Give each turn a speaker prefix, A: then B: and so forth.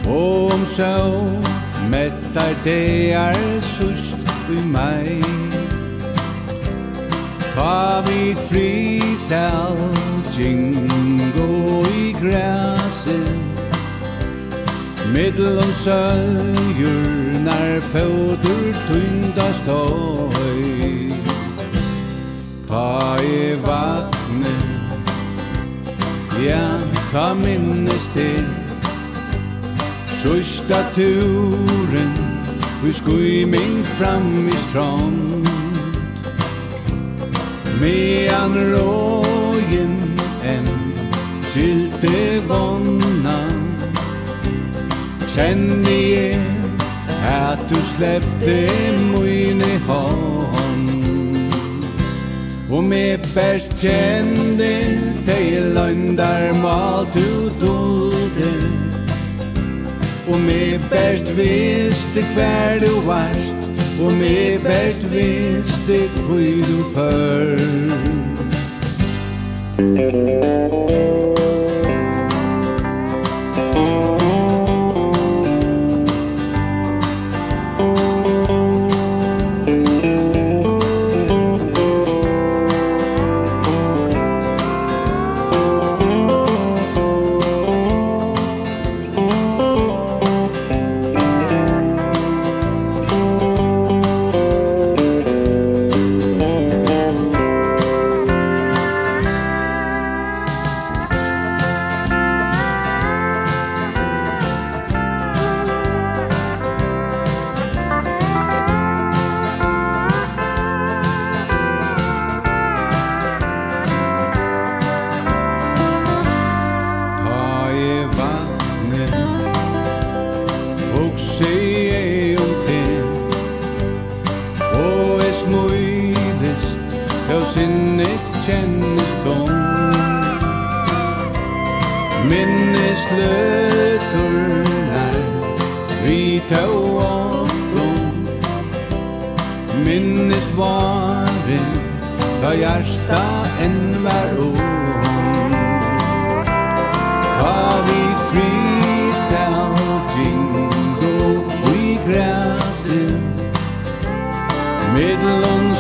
A: Og så mettar det sust i meg. Ta vid frisal, jingo i gräset. Middelen söljer när föder tynda stoj. Ta i vattnet, ja, ta minnes det. Sista turen, vi skyming fram i strand. Medan rågen gylte vonnan. Kände jag att du släppte min hand. Och med bäst kände dig löndar mal du dolde. Och med bäst visste kvar du varst. Och med bäst visste kvui du för.
B: Middelen